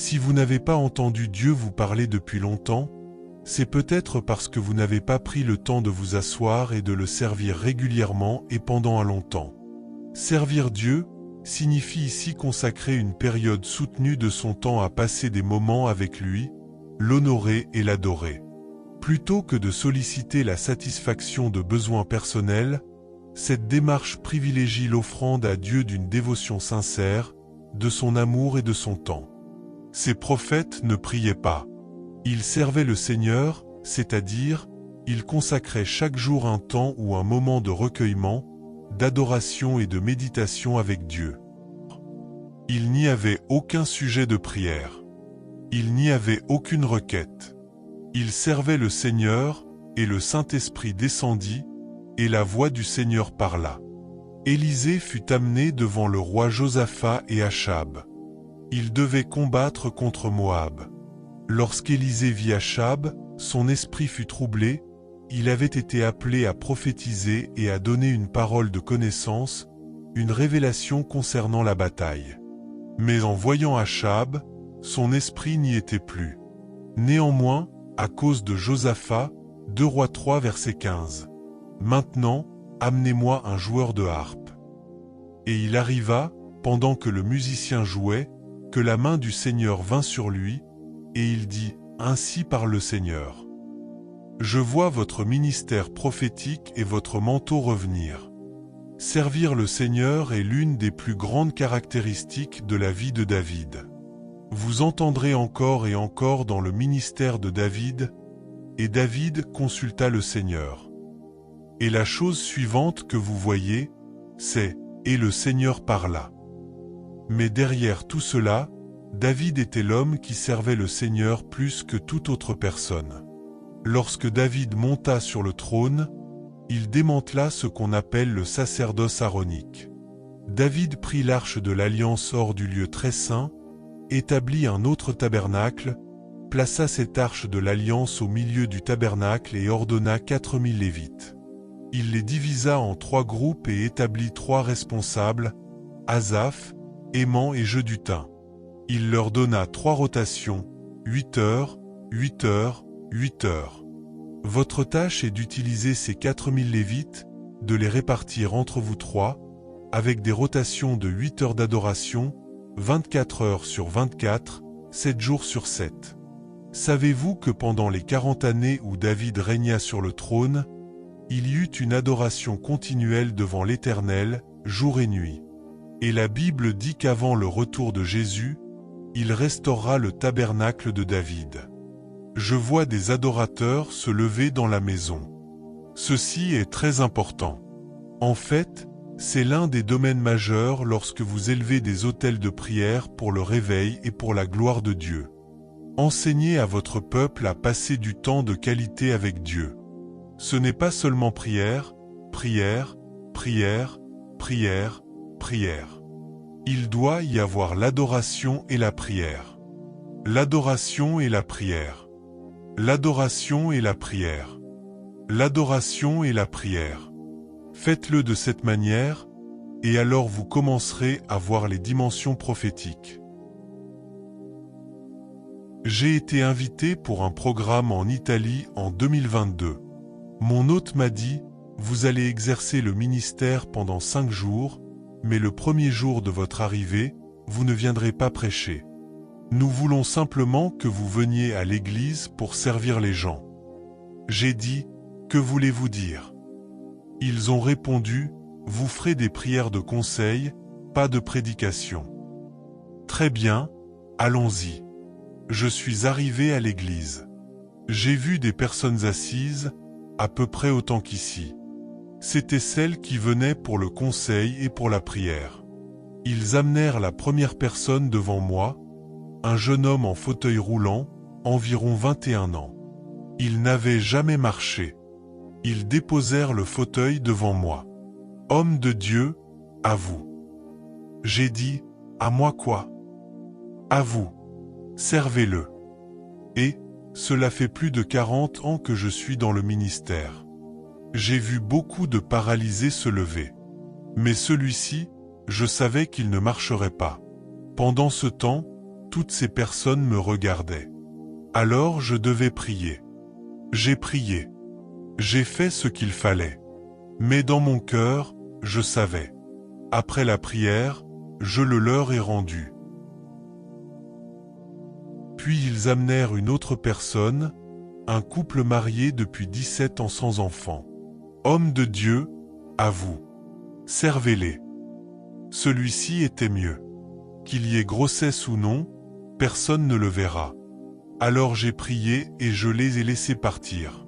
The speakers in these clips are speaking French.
Si vous n'avez pas entendu Dieu vous parler depuis longtemps, c'est peut-être parce que vous n'avez pas pris le temps de vous asseoir et de le servir régulièrement et pendant un long temps. Servir Dieu signifie ici consacrer une période soutenue de son temps à passer des moments avec lui, l'honorer et l'adorer. Plutôt que de solliciter la satisfaction de besoins personnels, cette démarche privilégie l'offrande à Dieu d'une dévotion sincère, de son amour et de son temps. Ces prophètes ne priaient pas. Ils servaient le Seigneur, c'est-à-dire, ils consacraient chaque jour un temps ou un moment de recueillement, d'adoration et de méditation avec Dieu. Il n'y avait aucun sujet de prière. Il n'y avait aucune requête. Ils servaient le Seigneur, et le Saint-Esprit descendit, et la voix du Seigneur parla. Élisée fut amené devant le roi Josaphat et Achab. Il devait combattre contre Moab. Lorsqu'Élisée vit Achab, son esprit fut troublé, il avait été appelé à prophétiser et à donner une parole de connaissance, une révélation concernant la bataille. Mais en voyant Achab, son esprit n'y était plus. Néanmoins, à cause de Josaphat, 2 Rois 3 verset 15. Maintenant, amenez-moi un joueur de harpe. Et il arriva, pendant que le musicien jouait, que la main du Seigneur vint sur lui, et il dit, ainsi parle le Seigneur. Je vois votre ministère prophétique et votre manteau revenir. Servir le Seigneur est l'une des plus grandes caractéristiques de la vie de David. Vous entendrez encore et encore dans le ministère de David, et David consulta le Seigneur. Et la chose suivante que vous voyez, c'est « et le Seigneur parla ». Mais derrière tout cela, David était l'homme qui servait le Seigneur plus que toute autre personne. Lorsque David monta sur le trône, il démantela ce qu'on appelle le sacerdoce aaronique. David prit l'arche de l'alliance hors du lieu très saint, établit un autre tabernacle, plaça cette arche de l'alliance au milieu du tabernacle et ordonna 4000 lévites. Il les divisa en 3 groupes et établit 3 responsables, Asaph, Héman et Jeduthun. Il leur donna 3 rotations, 8 heures, 8 heures, 8 heures. Votre tâche est d'utiliser ces 4000 lévites, de les répartir entre vous 3, avec des rotations de 8 heures d'adoration, 24 heures sur 24, 7 jours sur 7. Savez-vous que pendant les 40 années où David régna sur le trône, il y eut une adoration continuelle devant l'Éternel, jour et nuit. Et la Bible dit qu'avant le retour de Jésus, il restaurera le tabernacle de David. Je vois des adorateurs se lever dans la maison. Ceci est très important. En fait, c'est l'un des domaines majeurs lorsque vous élevez des autels de prière pour le réveil et pour la gloire de Dieu. Enseignez à votre peuple à passer du temps de qualité avec Dieu. Ce n'est pas seulement prière, prière, prière, prière, prière. Il doit y avoir l'adoration et la prière. L'adoration et la prière. L'adoration et la prière. L'adoration et la prière. Faites-le de cette manière, et alors vous commencerez à voir les dimensions prophétiques. J'ai été invité pour un programme en Italie en 2022. Mon hôte m'a dit, vous allez exercer le ministère pendant 5 jours, mais le premier jour de votre arrivée, vous ne viendrez pas prêcher. Nous voulons simplement que vous veniez à l'église pour servir les gens. J'ai dit, que voulez-vous dire? Ils ont répondu, vous ferez des prières de conseil, pas de prédication. Très bien, allons-y. Je suis arrivé à l'église. J'ai vu des personnes assises, à peu près autant qu'ici. C'étaient celles qui venaient pour le conseil et pour la prière. Ils amenèrent la première personne devant moi, un jeune homme en fauteuil roulant, environ 21 ans. Il n'avait jamais marché. Ils déposèrent le fauteuil devant moi. « Homme de Dieu, à vous. » J'ai dit, « À moi quoi? » « À vous. Servez-le. » Et, cela fait plus de 40 ans que je suis dans le ministère. J'ai vu beaucoup de paralysés se lever. Mais celui-ci, je savais qu'il ne marcherait pas. Pendant ce temps, toutes ces personnes me regardaient. Alors je devais prier. J'ai prié. J'ai fait ce qu'il fallait. Mais dans mon cœur, je savais. Après la prière, je le leur ai rendu. Puis ils amenèrent une autre personne, un couple marié depuis 17 ans sans enfant. Homme de Dieu, à vous. Servez-les. Celui-ci était mieux. Qu'il y ait grossesse ou non, personne ne le verra. Alors j'ai prié et je les ai laissés partir.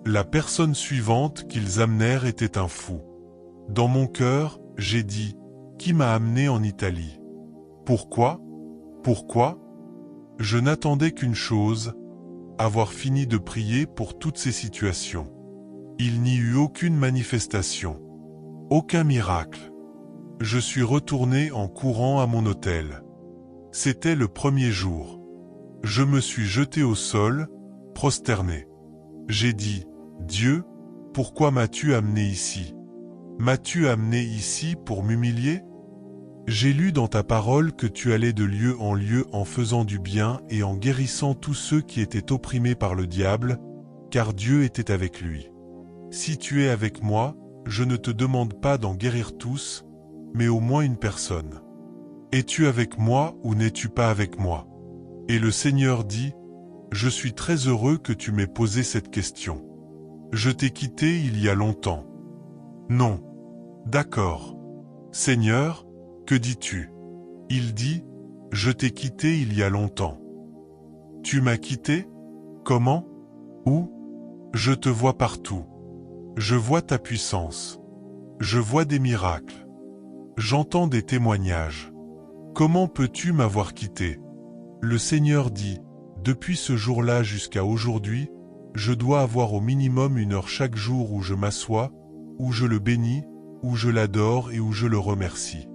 La personne suivante qu'ils amenèrent était un fou. Dans mon cœur, j'ai dit, qui m'a amené en Italie? Pourquoi? Pourquoi? Je n'attendais qu'une chose, avoir fini de prier pour toutes ces situations. Il n'y eut aucune manifestation, aucun miracle. Je suis retourné en courant à mon hôtel. C'était le premier jour. Je me suis jeté au sol, prosterné. J'ai dit, Dieu, pourquoi m'as-tu amené ici? M'as-tu amené ici pour m'humilier? J'ai lu dans ta parole que tu allais de lieu en lieu en faisant du bien et en guérissant tous ceux qui étaient opprimés par le diable, car Dieu était avec lui. Si tu es avec moi, je ne te demande pas d'en guérir tous, mais au moins une personne. Es-tu avec moi ou n'es-tu pas avec moi? Et le Seigneur dit, je suis très heureux que tu m'aies posé cette question. Je t'ai quitté il y a longtemps. Non. D'accord. Seigneur, que dis-tu? Il dit, je t'ai quitté il y a longtemps. Tu m'as quitté? Comment? Où? Je te vois partout. Je vois ta puissance. Je vois des miracles. J'entends des témoignages. Comment peux-tu m'avoir quitté? Le Seigneur dit, depuis ce jour-là jusqu'à aujourd'hui, je dois avoir au minimum 1 heure chaque jour où je m'assois, où je le bénis, où je l'adore et où je le remercie.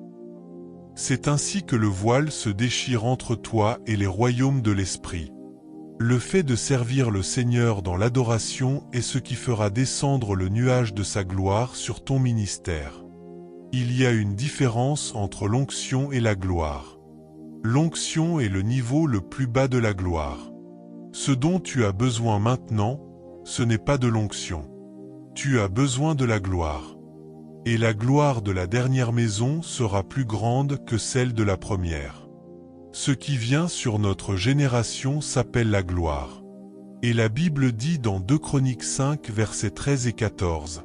C'est ainsi que le voile se déchire entre toi et les royaumes de l'esprit. Le fait de servir le Seigneur dans l'adoration est ce qui fera descendre le nuage de sa gloire sur ton ministère. Il y a une différence entre l'onction et la gloire. L'onction est le niveau le plus bas de la gloire. Ce dont tu as besoin maintenant, ce n'est pas de l'onction. Tu as besoin de la gloire. Et la gloire de la dernière maison sera plus grande que celle de la première. Ce qui vient sur notre génération s'appelle la gloire. Et la Bible dit dans 2 Chroniques 5 versets 13 et 14.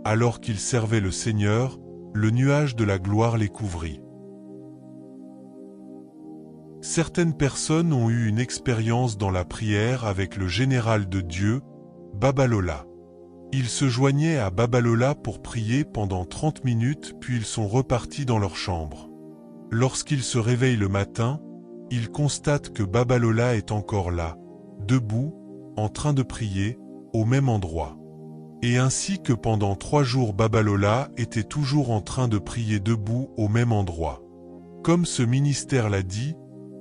Alors qu'ils servaient le Seigneur, le nuage de la gloire les couvrit. Certaines personnes ont eu une expérience dans la prière avec le général de Dieu, Babalola. Ils se joignaient à Babalola pour prier pendant 30 minutes puis ils sont repartis dans leur chambre. Lorsqu'ils se réveillent le matin, ils constatent que Babalola est encore là, debout, en train de prier, au même endroit. Et ainsi que pendant 3 jours Babalola était toujours en train de prier debout au même endroit. Comme ce ministère l'a dit,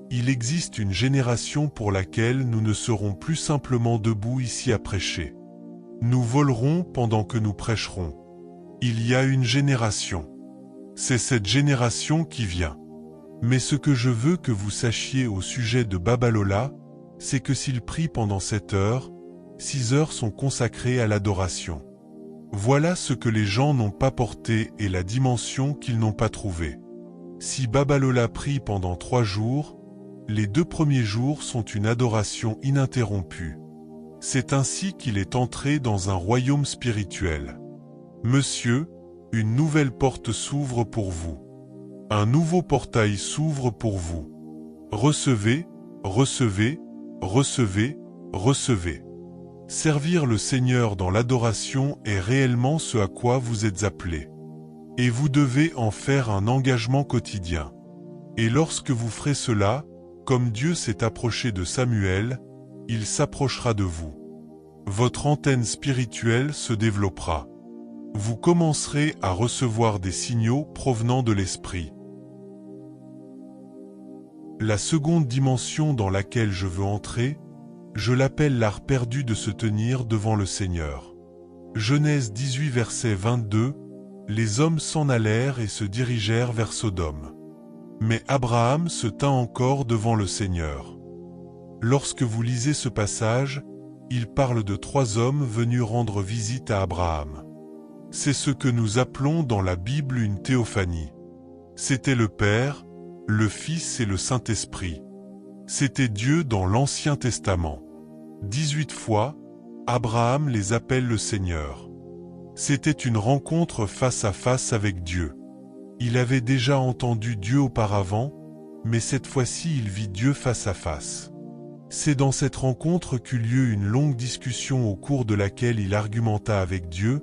il existe une génération pour laquelle nous ne serons plus simplement debout ici à prêcher. Nous volerons pendant que nous prêcherons. Il y a une génération. C'est cette génération qui vient. Mais ce que je veux que vous sachiez au sujet de Babalola, c'est que s'il prie pendant 7 heures, 6 heures sont consacrées à l'adoration. Voilà ce que les gens n'ont pas porté et la dimension qu'ils n'ont pas trouvée. Si Babalola prie pendant 3 jours, les 2 premiers jours sont une adoration ininterrompue. C'est ainsi qu'il est entré dans un royaume spirituel. Monsieur, une nouvelle porte s'ouvre pour vous. Un nouveau portail s'ouvre pour vous. Recevez, recevez, recevez, recevez. Servir le Seigneur dans l'adoration est réellement ce à quoi vous êtes appelés. Et vous devez en faire un engagement quotidien. Et lorsque vous ferez cela, comme Dieu s'est approché de Samuel, il s'approchera de vous. Votre antenne spirituelle se développera. Vous commencerez à recevoir des signaux provenant de l'Esprit. La seconde dimension dans laquelle je veux entrer, je l'appelle l'art perdu de se tenir devant le Seigneur. Genèse 18 verset 22, les hommes s'en allèrent et se dirigèrent vers Sodome. Mais Abraham se tint encore devant le Seigneur. Lorsque vous lisez ce passage, il parle de 3 hommes venus rendre visite à Abraham. C'est ce que nous appelons dans la Bible une théophanie. C'était le Père, le Fils et le Saint-Esprit. C'était Dieu dans l'Ancien Testament. 18 fois, Abraham les appelle le Seigneur. C'était une rencontre face à face avec Dieu. Il avait déjà entendu Dieu auparavant, mais cette fois-ci il vit Dieu face à face. C'est dans cette rencontre qu'eut lieu une longue discussion au cours de laquelle il argumenta avec Dieu,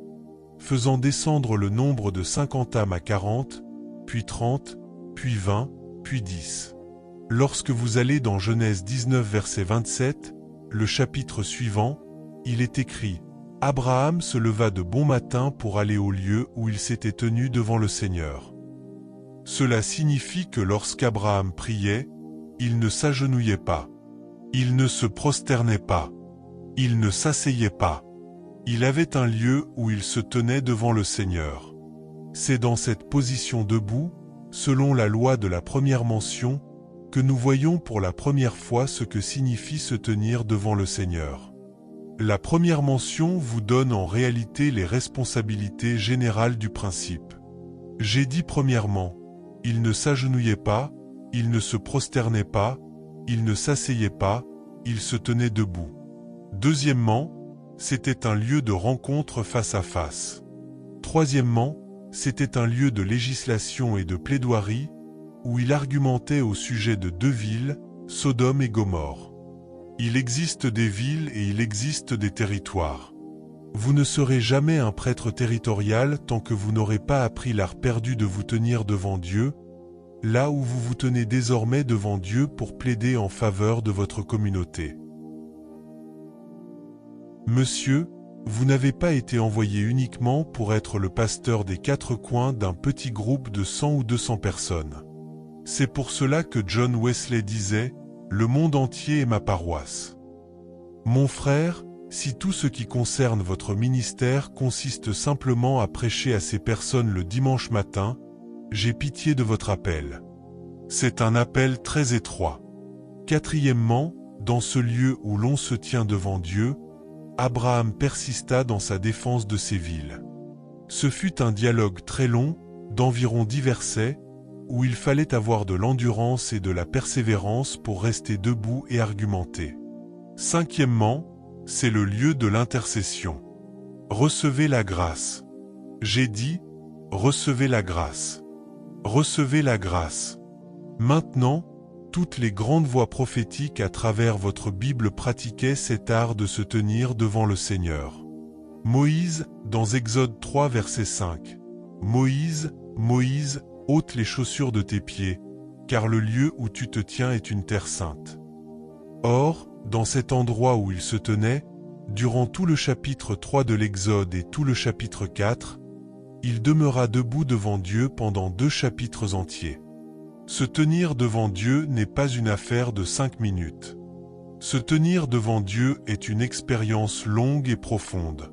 faisant descendre le nombre de 50 âmes à 40, puis 30, puis 20, puis 10. Lorsque vous allez dans Genèse 19 verset 27, le chapitre suivant, il est écrit « Abraham se leva de bon matin pour aller au lieu où il s'était tenu devant le Seigneur. » Cela signifie que lorsqu'Abraham priait, il ne s'agenouillait pas. Il ne se prosternait pas. Il ne s'asseyait pas. Il avait un lieu où il se tenait devant le Seigneur. C'est dans cette position debout, selon la loi de la première mention, que nous voyons pour la première fois ce que signifie se tenir devant le Seigneur. La première mention vous donne en réalité les responsabilités générales du principe. J'ai dit premièrement, il ne s'agenouillait pas, il ne se prosternait pas, il ne s'asseyait pas, il se tenait debout. Deuxièmement, c'était un lieu de rencontre face à face. Troisièmement, c'était un lieu de législation et de plaidoirie, où il argumentait au sujet de 2 villes, Sodome et Gomorrhe. Il existe des villes et il existe des territoires. Vous ne serez jamais un prêtre territorial tant que vous n'aurez pas appris l'art perdu de vous tenir devant Dieu, là où vous vous tenez désormais devant Dieu pour plaider en faveur de votre communauté. Monsieur, vous n'avez pas été envoyé uniquement pour être le pasteur des 4 coins d'un petit groupe de 100 ou 200 personnes. C'est pour cela que John Wesley disait « Le monde entier est ma paroisse ». Mon frère, si tout ce qui concerne votre ministère consiste simplement à prêcher à ces personnes le dimanche matin, j'ai pitié de votre appel. C'est un appel très étroit. Quatrièmement, dans ce lieu où l'on se tient devant Dieu, Abraham persista dans sa défense de ces villes. Ce fut un dialogue très long, d'environ 10 versets, où il fallait avoir de l'endurance et de la persévérance pour rester debout et argumenter. Cinquièmement, c'est le lieu de l'intercession. Recevez la grâce. J'ai dit, recevez la grâce. Recevez la grâce. Maintenant, toutes les grandes voix prophétiques à travers votre Bible pratiquaient cet art de se tenir devant le Seigneur. Moïse, dans Exode 3 verset 5. Moïse, Moïse, ôte les chaussures de tes pieds, car le lieu où tu te tiens est une terre sainte. Or, dans cet endroit où il se tenait, durant tout le chapitre 3 de l'Exode et tout le chapitre 4, il demeura debout devant Dieu pendant 2 chapitres entiers. Se tenir devant Dieu n'est pas une affaire de 5 minutes. Se tenir devant Dieu est une expérience longue et profonde.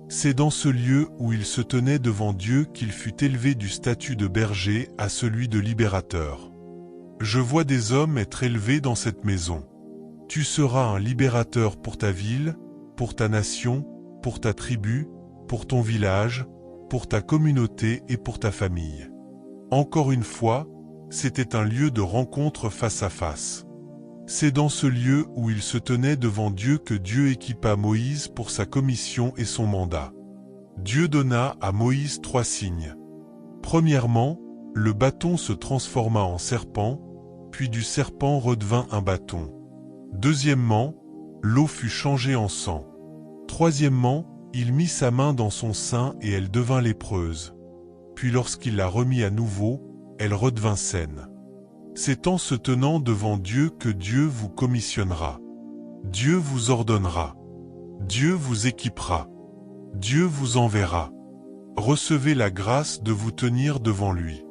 C'est dans ce lieu où il se tenait devant Dieu qu'il fut élevé du statut de berger à celui de libérateur. Je vois des hommes être élevés dans cette maison. Tu seras un libérateur pour ta ville, pour ta nation, pour ta tribu, pour ton village, pour ta communauté et pour ta famille. Encore une fois, c'était un lieu de rencontre face à face. C'est dans ce lieu où il se tenait devant Dieu que Dieu équipa Moïse pour sa commission et son mandat. Dieu donna à Moïse 3 signes. Premièrement, le bâton se transforma en serpent, puis du serpent redevint un bâton. Deuxièmement, l'eau fut changée en sang. Troisièmement, il mit sa main dans son sein et elle devint lépreuse. Puis lorsqu'il la remit à nouveau, elle redevint saine. C'est en se tenant devant Dieu que Dieu vous commissionnera. Dieu vous ordonnera. Dieu vous équipera. Dieu vous enverra. Recevez la grâce de vous tenir devant lui.